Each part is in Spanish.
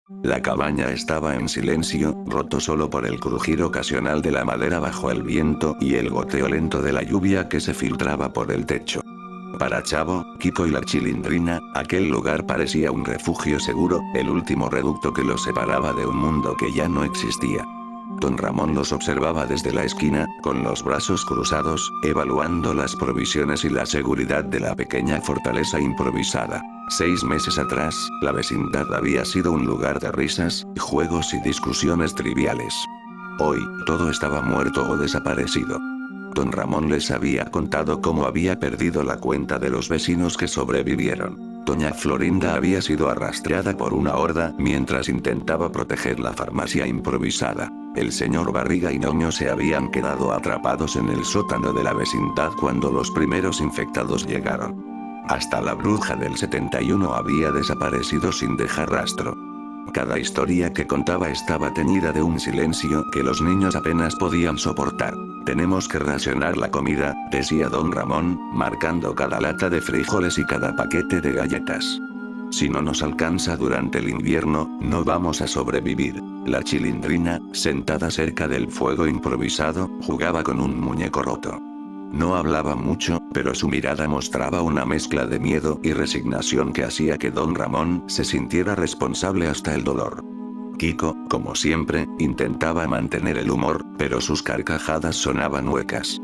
La cabaña estaba en silencio, roto solo por el crujir ocasional de la madera bajo el viento y el goteo lento de la lluvia que se filtraba por el techo. Para Chavo, Kiko y la Chilindrina, aquel lugar parecía un refugio seguro, el último reducto que los separaba de un mundo que ya no existía. Don Ramón los observaba desde la esquina, con los brazos cruzados, evaluando las provisiones y la seguridad de la pequeña fortaleza improvisada. 6 meses atrás, la vecindad había sido un lugar de risas, juegos y discusiones triviales. Hoy, todo estaba muerto o desaparecido. Don Ramón les había contado cómo había perdido la cuenta de los vecinos que sobrevivieron. Doña Florinda había sido arrastrada por una horda mientras intentaba proteger la farmacia improvisada. El señor Barriga y Noño se habían quedado atrapados en el sótano de la vecindad cuando los primeros infectados llegaron. Hasta la bruja del 71 había desaparecido sin dejar rastro. Cada historia que contaba estaba teñida de un silencio que los niños apenas podían soportar. Tenemos que racionar la comida, decía don Ramón, marcando cada lata de frijoles y cada paquete de galletas. Si no nos alcanza durante el invierno, no vamos a sobrevivir. La Chilindrina, sentada cerca del fuego improvisado, jugaba con un muñeco roto. No hablaba mucho, pero su mirada mostraba una mezcla de miedo y resignación que hacía que don Ramón se sintiera responsable hasta el dolor. Kiko, como siempre, intentaba mantener el humor, pero sus carcajadas sonaban huecas.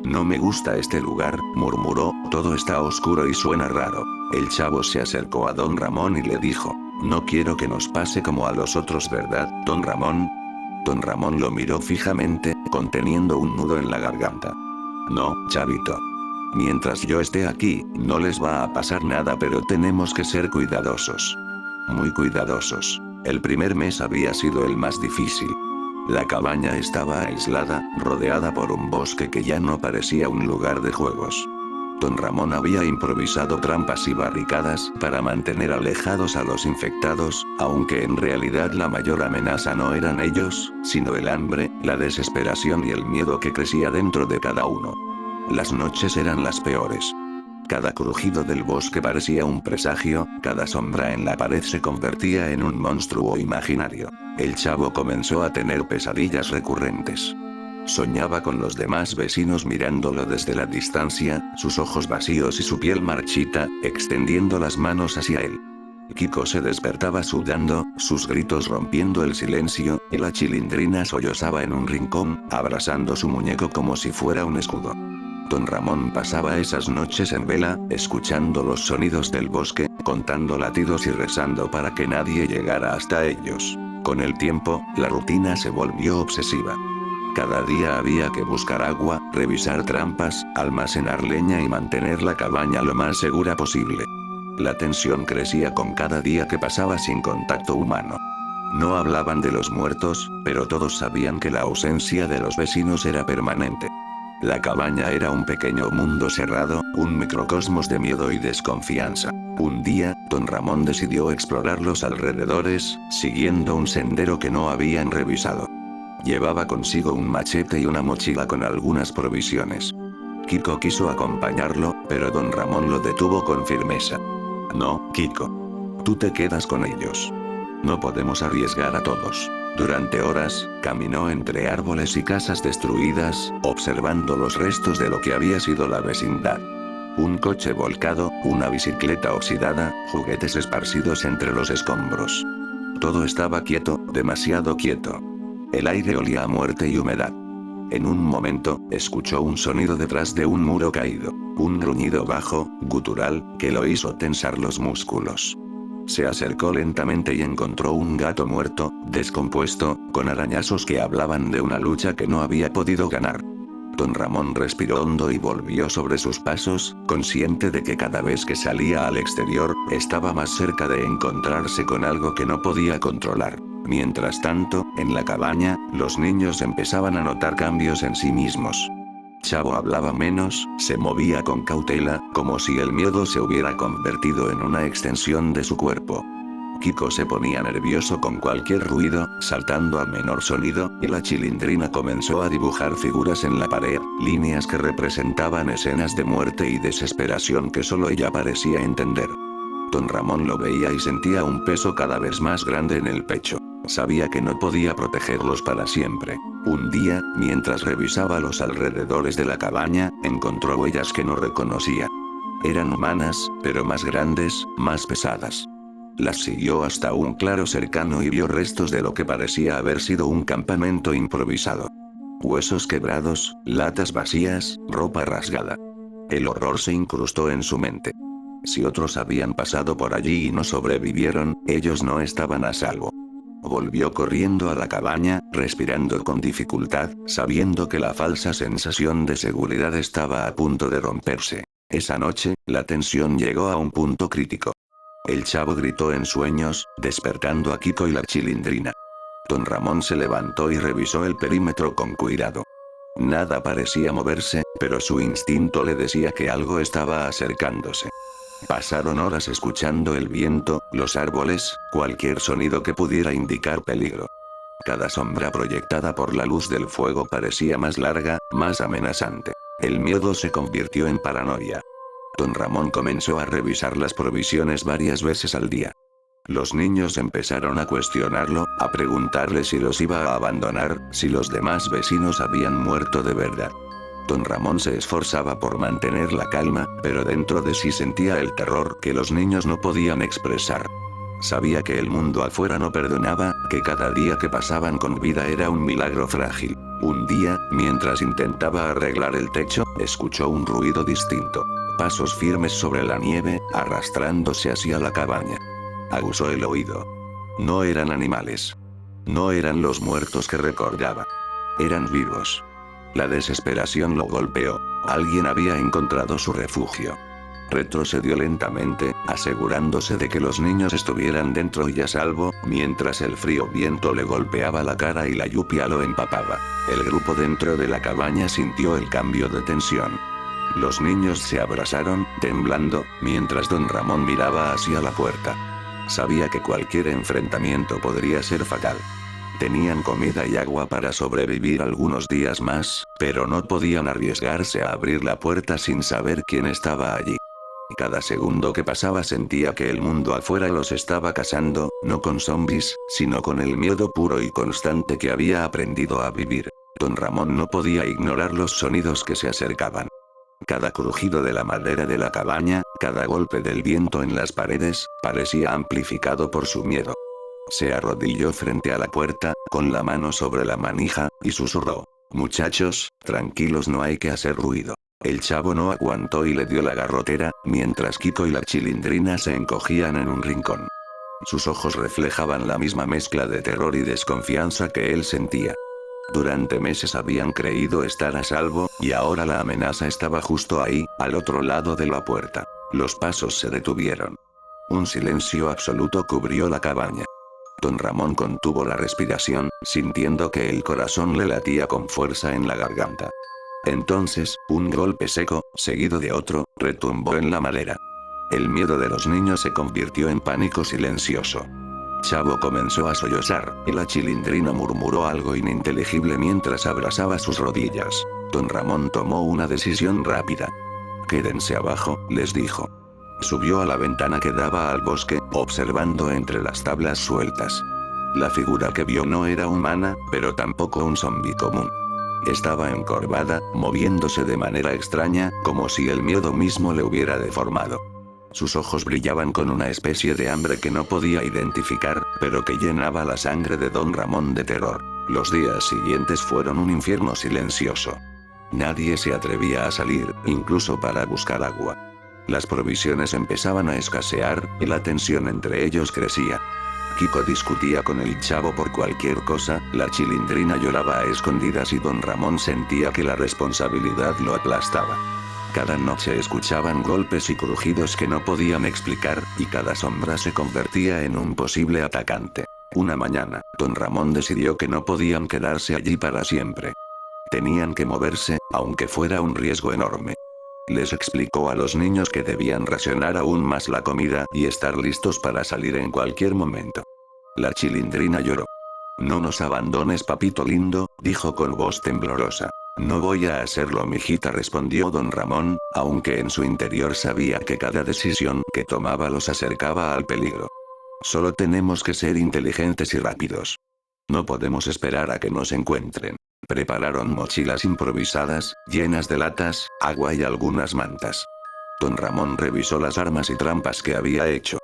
No me gusta este lugar, murmuró, todo está oscuro y suena raro. El Chavo se acercó a don Ramón y le dijo, no quiero que nos pase como a los otros, ¿verdad, don Ramón? Don Ramón lo miró fijamente, conteniendo un nudo en la garganta. No, Chavito. Mientras yo esté aquí, no les va a pasar nada, pero tenemos que ser cuidadosos. Muy cuidadosos. El primer mes había sido el más difícil. La cabaña estaba aislada, rodeada por un bosque que ya no parecía un lugar de juegos. Don Ramón había improvisado trampas y barricadas para mantener alejados a los infectados, aunque en realidad la mayor amenaza no eran ellos, sino el hambre, la desesperación y el miedo que crecía dentro de cada uno. Las noches eran las peores. Cada crujido del bosque parecía un presagio, cada sombra en la pared se convertía en un monstruo imaginario. El Chavo comenzó a tener pesadillas recurrentes. Soñaba con los demás vecinos mirándolo desde la distancia, sus ojos vacíos y su piel marchita, extendiendo las manos hacia él. Kiko se despertaba sudando, sus gritos rompiendo el silencio, y la Chilindrina sollozaba en un rincón, abrazando su muñeco como si fuera un escudo. Don Ramón pasaba esas noches en vela, escuchando los sonidos del bosque, contando latidos y rezando para que nadie llegara hasta ellos. Con el tiempo, la rutina se volvió obsesiva. Cada día había que buscar agua, revisar trampas, almacenar leña y mantener la cabaña lo más segura posible. La tensión crecía con cada día que pasaba sin contacto humano. No hablaban de los muertos, pero todos sabían que la ausencia de los vecinos era permanente. La cabaña era un pequeño mundo cerrado, un microcosmos de miedo y desconfianza. Un día, don Ramón decidió explorar los alrededores, siguiendo un sendero que no habían revisado. Llevaba consigo un machete y una mochila con algunas provisiones. Kiko quiso acompañarlo, pero don Ramón lo detuvo con firmeza. No, Kiko. Tú te quedas con ellos. No podemos arriesgar a todos. Durante horas, caminó entre árboles y casas destruidas, observando los restos de lo que había sido la vecindad. Un coche volcado, una bicicleta oxidada, juguetes esparcidos entre los escombros. Todo estaba quieto, demasiado quieto. El aire olía a muerte y humedad. En un momento, escuchó un sonido detrás de un muro caído. Un gruñido bajo, gutural, que lo hizo tensar los músculos. Se acercó lentamente y encontró un gato muerto, descompuesto, con arañazos que hablaban de una lucha que no había podido ganar. Don Ramón respiró hondo y volvió sobre sus pasos, consciente de que cada vez que salía al exterior, estaba más cerca de encontrarse con algo que no podía controlar. Mientras tanto, en la cabaña, los niños empezaban a notar cambios en sí mismos. Chavo hablaba menos, se movía con cautela, como si el miedo se hubiera convertido en una extensión de su cuerpo. Kiko se ponía nervioso con cualquier ruido, saltando al menor sonido, y la Chilindrina comenzó a dibujar figuras en la pared, líneas que representaban escenas de muerte y desesperación que solo ella parecía entender. Don Ramón lo veía y sentía un peso cada vez más grande en el pecho. Sabía que no podía protegerlos para siempre. Un día, mientras revisaba los alrededores de la cabaña, encontró huellas que no reconocía. Eran humanas, pero más grandes, más pesadas. Las siguió hasta un claro cercano y vio restos de lo que parecía haber sido un campamento improvisado. Huesos quebrados, latas vacías, ropa rasgada. El horror se incrustó en su mente. Si otros habían pasado por allí y no sobrevivieron, ellos no estaban a salvo. Volvió corriendo a la cabaña, respirando con dificultad, sabiendo que la falsa sensación de seguridad estaba a punto de romperse. Esa noche, la tensión llegó a un punto crítico. El chavo gritó en sueños, despertando a Kiko y la Chilindrina. Don Ramón se levantó y revisó el perímetro con cuidado. Nada parecía moverse, pero su instinto le decía que algo estaba acercándose. Pasaron horas escuchando el viento, los árboles, cualquier sonido que pudiera indicar peligro. Cada sombra proyectada por la luz del fuego parecía más larga, más amenazante. El miedo se convirtió en paranoia. Don Ramón comenzó a revisar las provisiones varias veces al día. Los niños empezaron a cuestionarlo, a preguntarle si los iba a abandonar, si los demás vecinos habían muerto de verdad. Don Ramón se esforzaba por mantener la calma, pero dentro de sí sentía el terror que los niños no podían expresar. Sabía que el mundo afuera no perdonaba, que cada día que pasaban con vida era un milagro frágil. Un día, mientras intentaba arreglar el techo, escuchó un ruido distinto. Pasos firmes sobre la nieve, arrastrándose hacia la cabaña. Aguzó el oído. No eran animales. No eran los muertos que recordaba. Eran vivos. La desesperación lo golpeó. Alguien había encontrado su refugio. Retrocedió lentamente, asegurándose de que los niños estuvieran dentro y a salvo, mientras el frío viento le golpeaba la cara y la lluvia lo empapaba. El grupo dentro de la cabaña sintió el cambio de tensión. Los niños se abrazaron, temblando, mientras don Ramón miraba hacia la puerta. Sabía que cualquier enfrentamiento podría ser fatal. Tenían comida y agua para sobrevivir algunos días más, pero no podían arriesgarse a abrir la puerta sin saber quién estaba allí. Cada segundo que pasaba sentía que el mundo afuera los estaba cazando, no con zombies, sino con el miedo puro y constante que había aprendido a vivir. Don Ramón no podía ignorar los sonidos que se acercaban. Cada crujido de la madera de la cabaña, cada golpe del viento en las paredes, parecía amplificado por su miedo. Se arrodilló frente a la puerta, con la mano sobre la manija, y susurró: «Muchachos, tranquilos, no hay que hacer ruido». El chavo no aguantó y le dio la garrotera, mientras Kiko y la Chilindrina se encogían en un rincón. Sus ojos reflejaban la misma mezcla de terror y desconfianza que él sentía. Durante meses habían creído estar a salvo, y ahora la amenaza estaba justo ahí, al otro lado de la puerta. Los pasos se detuvieron. Un silencio absoluto cubrió la cabaña. Don Ramón contuvo la respiración, sintiendo que el corazón le latía con fuerza en la garganta. Entonces, un golpe seco, seguido de otro, retumbó en la madera. El miedo de los niños se convirtió en pánico silencioso. Chavo comenzó a sollozar, y la Chilindrina murmuró algo ininteligible mientras abrazaba sus rodillas. Don Ramón tomó una decisión rápida. «Quédense abajo», les dijo. Subió a la ventana que daba al bosque, observando entre las tablas sueltas. La figura que vio no era humana, pero tampoco un zombi común. Estaba encorvada, moviéndose de manera extraña, como si el miedo mismo le hubiera deformado. Sus ojos brillaban con una especie de hambre que no podía identificar, pero que llenaba la sangre de don Ramón de terror. Los días siguientes fueron un infierno silencioso. Nadie se atrevía a salir, incluso para buscar agua. Las provisiones empezaban a escasear, y la tensión entre ellos crecía. Kiko discutía con el chavo por cualquier cosa, la Chilindrina lloraba a escondidas y don Ramón sentía que la responsabilidad lo aplastaba. Cada noche escuchaban golpes y crujidos que no podían explicar, y cada sombra se convertía en un posible atacante. Una mañana, don Ramón decidió que no podían quedarse allí para siempre. Tenían que moverse, aunque fuera un riesgo enorme. Les explicó a los niños que debían racionar aún más la comida y estar listos para salir en cualquier momento. La Chilindrina lloró. «No nos abandones, papito lindo», dijo con voz temblorosa. No voy a hacerlo, mijita, respondió don Ramón, aunque en su interior sabía que cada decisión que tomaba los acercaba al peligro. Solo tenemos que ser inteligentes y rápidos. No podemos esperar a que nos encuentren. Prepararon mochilas improvisadas, llenas de latas, agua y algunas mantas. Don Ramón revisó las armas y trampas que había hecho.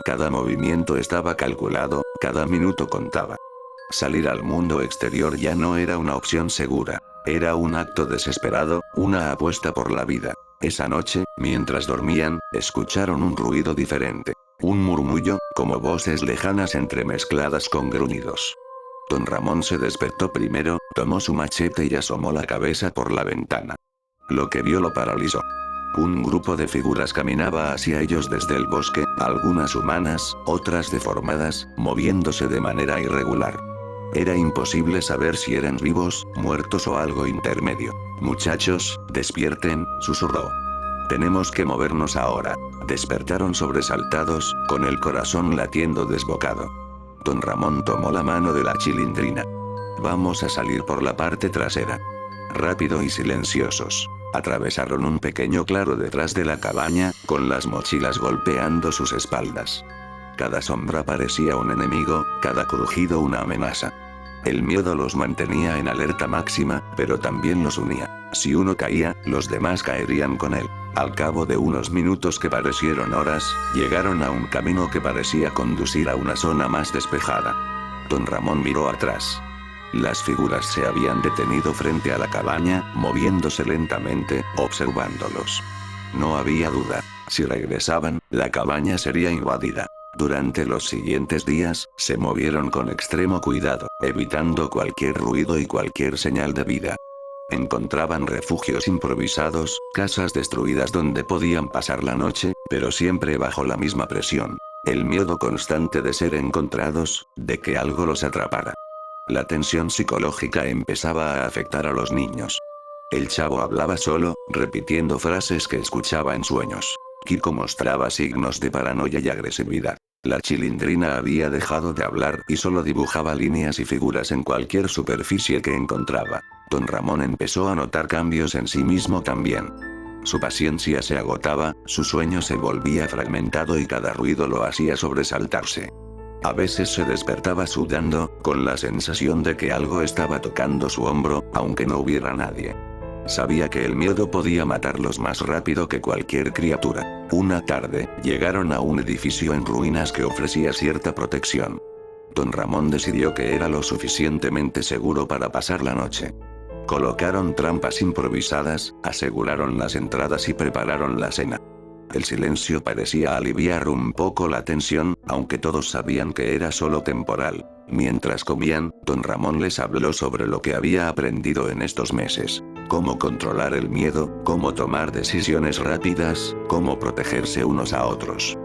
Cada movimiento estaba calculado, cada minuto contaba. Salir al mundo exterior ya no era una opción segura. Era un acto desesperado, una apuesta por la vida. Esa noche, mientras dormían, escucharon un ruido diferente. Un murmullo, como voces lejanas entremezcladas con gruñidos. Don Ramón se despertó primero, tomó su machete y asomó la cabeza por la ventana. Lo que vio lo paralizó. Un grupo de figuras caminaba hacia ellos desde el bosque, algunas humanas, otras deformadas, moviéndose de manera irregular. Era imposible saber si eran vivos, muertos o algo intermedio. Muchachos, despierten, susurró. Tenemos que movernos ahora. Despertaron sobresaltados, con el corazón latiendo desbocado. Don Ramón tomó la mano de la Chilindrina. Vamos a salir por la parte trasera. Rápido y silenciosos. Atravesaron un pequeño claro detrás de la cabaña, con las mochilas golpeando sus espaldas. Cada sombra parecía un enemigo, cada crujido una amenaza. El miedo los mantenía en alerta máxima, pero también los unía. Si uno caía, los demás caerían con él. Al cabo de unos minutos que parecieron horas, llegaron a un camino que parecía conducir a una zona más despejada. Don Ramón miró atrás. Las figuras se habían detenido frente a la cabaña, moviéndose lentamente, observándolos. No había duda. Si regresaban, la cabaña sería invadida. Durante los siguientes días, se movieron con extremo cuidado, evitando cualquier ruido y cualquier señal de vida. Encontraban refugios improvisados, casas destruidas donde podían pasar la noche, pero siempre bajo la misma presión. El miedo constante de ser encontrados, de que algo los atrapara. La tensión psicológica empezaba a afectar a los niños. El chavo hablaba solo, repitiendo frases que escuchaba en sueños. Kiko mostraba signos de paranoia y agresividad. La Chilindrina había dejado de hablar y solo dibujaba líneas y figuras en cualquier superficie que encontraba. Don Ramón empezó a notar cambios en sí mismo también. Su paciencia se agotaba, su sueño se volvía fragmentado y cada ruido lo hacía sobresaltarse. A veces se despertaba sudando, con la sensación de que algo estaba tocando su hombro, aunque no hubiera nadie. Sabía que el miedo podía matarlos más rápido que cualquier criatura. Una tarde, llegaron a un edificio en ruinas que ofrecía cierta protección. Don Ramón decidió que era lo suficientemente seguro para pasar la noche. Colocaron trampas improvisadas, aseguraron las entradas y prepararon la cena. El silencio parecía aliviar un poco la tensión, aunque todos sabían que era solo temporal. Mientras comían, don Ramón les habló sobre lo que había aprendido en estos meses. Cómo controlar el miedo, cómo tomar decisiones rápidas, cómo protegerse unos a otros.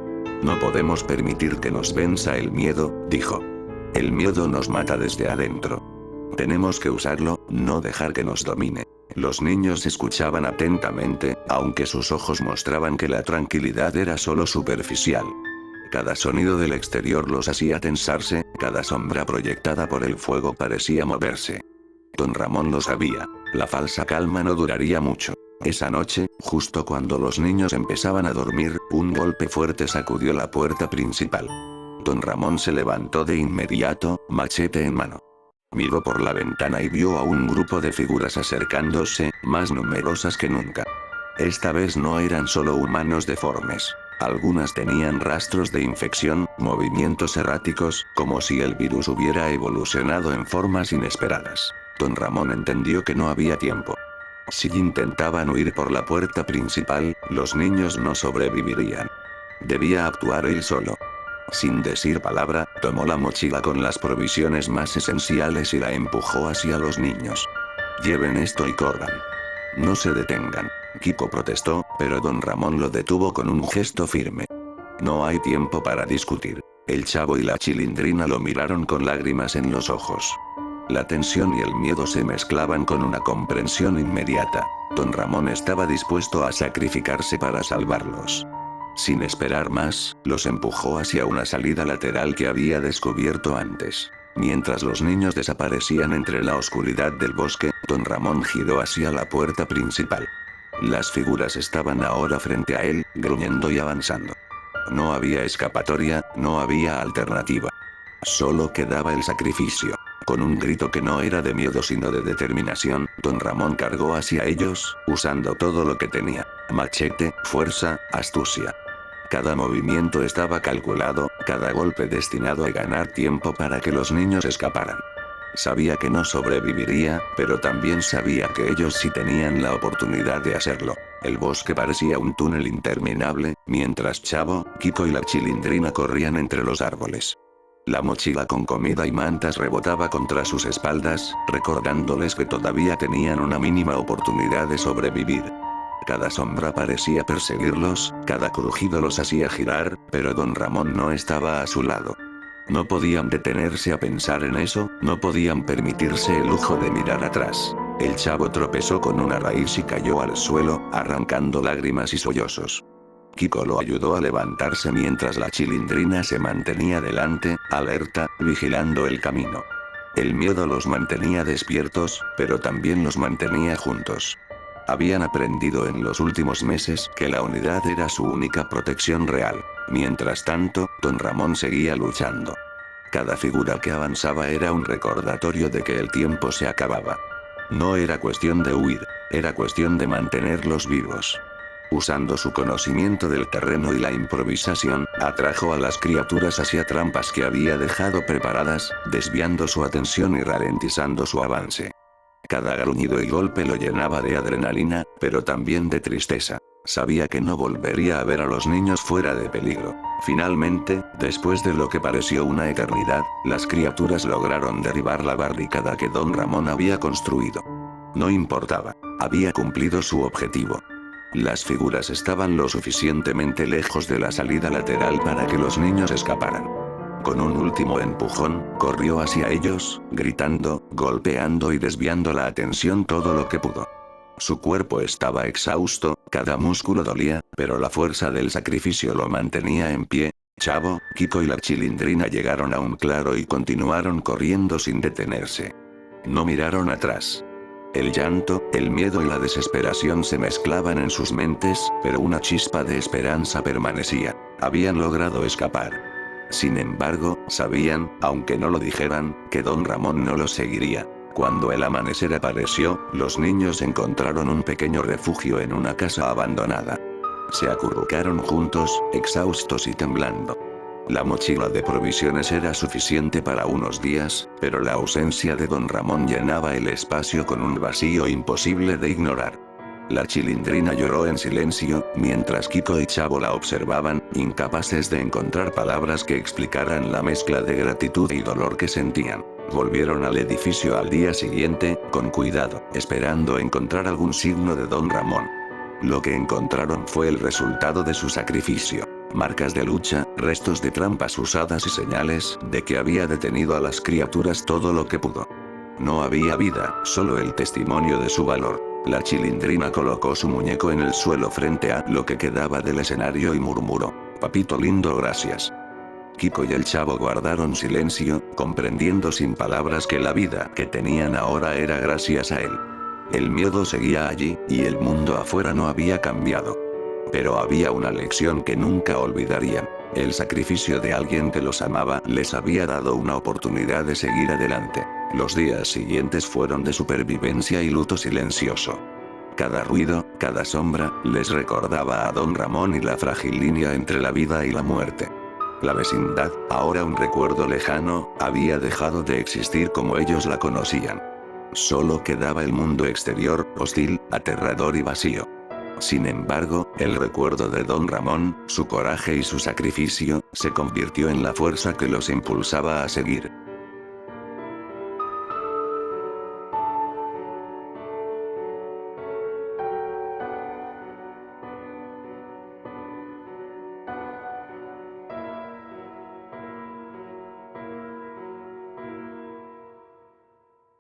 No podemos permitir que nos venza el miedo, dijo. El miedo nos mata desde adentro. Tenemos que usarlo, no dejar que nos domine. Los niños escuchaban atentamente, aunque sus ojos mostraban que la tranquilidad era solo superficial. Cada sonido del exterior los hacía tensarse, cada sombra proyectada por el fuego parecía moverse. Don Ramón lo sabía, la falsa calma no duraría mucho. Esa noche, justo cuando los niños empezaban a dormir, un golpe fuerte sacudió la puerta principal. Don Ramón se levantó de inmediato, machete en mano. Miró por la ventana y vio a un grupo de figuras acercándose, más numerosas que nunca. Esta vez no eran solo humanos deformes. Algunas tenían rastros de infección, movimientos erráticos, como si el virus hubiera evolucionado en formas inesperadas. Don Ramón entendió que no había tiempo. Si intentaban huir por la puerta principal, los niños no sobrevivirían. Debía actuar él solo. Sin decir palabra, tomó la mochila con las provisiones más esenciales y la empujó hacia los niños. Lleven esto y corran. No se detengan. Kiko protestó, pero don Ramón lo detuvo con un gesto firme. No hay tiempo para discutir. El chavo y la Chilindrina lo miraron con lágrimas en los ojos. La tensión y el miedo se mezclaban con una comprensión inmediata. Don Ramón estaba dispuesto a sacrificarse para salvarlos. Sin esperar más, los empujó hacia una salida lateral que había descubierto antes. Mientras los niños desaparecían entre la oscuridad del bosque, don Ramón giró hacia la puerta principal. Las figuras estaban ahora frente a él, gruñendo y avanzando. No había escapatoria, no había alternativa. Solo quedaba el sacrificio. Con un grito que no era de miedo sino de determinación, don Ramón cargó hacia ellos, usando todo lo que tenía: machete, fuerza, astucia. Cada movimiento estaba calculado, cada golpe destinado a ganar tiempo para que los niños escaparan. Sabía que no sobreviviría, pero también sabía que ellos sí tenían la oportunidad de hacerlo. El bosque parecía un túnel interminable, mientras Chavo, Kiko y la Chilindrina corrían entre los árboles. La mochila con comida y mantas rebotaba contra sus espaldas, recordándoles que todavía tenían una mínima oportunidad de sobrevivir. Cada sombra parecía perseguirlos, cada crujido los hacía girar, pero don Ramón no estaba a su lado. No podían detenerse a pensar en eso, no podían permitirse el lujo de mirar atrás. El Chavo tropezó con una raíz y cayó al suelo, arrancando lágrimas y sollozos. Kiko lo ayudó a levantarse mientras la Chilindrina se mantenía delante, alerta, vigilando el camino. El miedo los mantenía despiertos, pero también los mantenía juntos. Habían aprendido en los últimos meses que la unidad era su única protección real. Mientras tanto, don Ramón seguía luchando. Cada figura que avanzaba era un recordatorio de que el tiempo se acababa. No era cuestión de huir, era cuestión de mantenerlos vivos. Usando su conocimiento del terreno y la improvisación, atrajo a las criaturas hacia trampas que había dejado preparadas, desviando su atención y ralentizando su avance. Cada gruñido y golpe lo llenaba de adrenalina, pero también de tristeza. Sabía que no volvería a ver a los niños fuera de peligro. Finalmente, después de lo que pareció una eternidad, las criaturas lograron derribar la barricada que don Ramón había construido. No importaba, había cumplido su objetivo. Las figuras estaban lo suficientemente lejos de la salida lateral para que los niños escaparan. Con un último empujón, corrió hacia ellos, gritando, golpeando y desviando la atención todo lo que pudo. Su cuerpo estaba exhausto, cada músculo dolía, pero la fuerza del sacrificio lo mantenía en pie. Chavo, Kiko y la Chilindrina llegaron a un claro y continuaron corriendo sin detenerse. No miraron atrás. El llanto, el miedo y la desesperación se mezclaban en sus mentes, pero una chispa de esperanza permanecía. Habían logrado escapar. Sin embargo, sabían, aunque no lo dijeran, que don Ramón no los seguiría. Cuando el amanecer apareció, los niños encontraron un pequeño refugio en una casa abandonada. Se acurrucaron juntos, exhaustos y temblando. La mochila de provisiones era suficiente para unos días, pero la ausencia de don Ramón llenaba el espacio con un vacío imposible de ignorar. La Chilindrina lloró en silencio, mientras Kiko y Chavo la observaban, incapaces de encontrar palabras que explicaran la mezcla de gratitud y dolor que sentían. Volvieron al edificio al día siguiente, con cuidado, esperando encontrar algún signo de don Ramón. Lo que encontraron fue el resultado de su sacrificio. Marcas de lucha, restos de trampas usadas y señales de que había detenido a las criaturas todo lo que pudo. No había vida, solo el testimonio de su valor. La Chilindrina colocó su muñeco en el suelo frente a lo que quedaba del escenario y murmuró: «Papito lindo, gracias». Kiko y el Chavo guardaron silencio, comprendiendo sin palabras que la vida que tenían ahora era gracias a él. El miedo seguía allí, y el mundo afuera no había cambiado. Pero había una lección que nunca olvidarían. El sacrificio de alguien que los amaba les había dado una oportunidad de seguir adelante. Los días siguientes fueron de supervivencia y luto silencioso. Cada ruido, cada sombra, les recordaba a don Ramón y la frágil línea entre la vida y la muerte. La vecindad, ahora un recuerdo lejano, había dejado de existir como ellos la conocían. Solo quedaba el mundo exterior, hostil, aterrador y vacío. Sin embargo, el recuerdo de don Ramón, su coraje y su sacrificio, se convirtió en la fuerza que los impulsaba a seguir.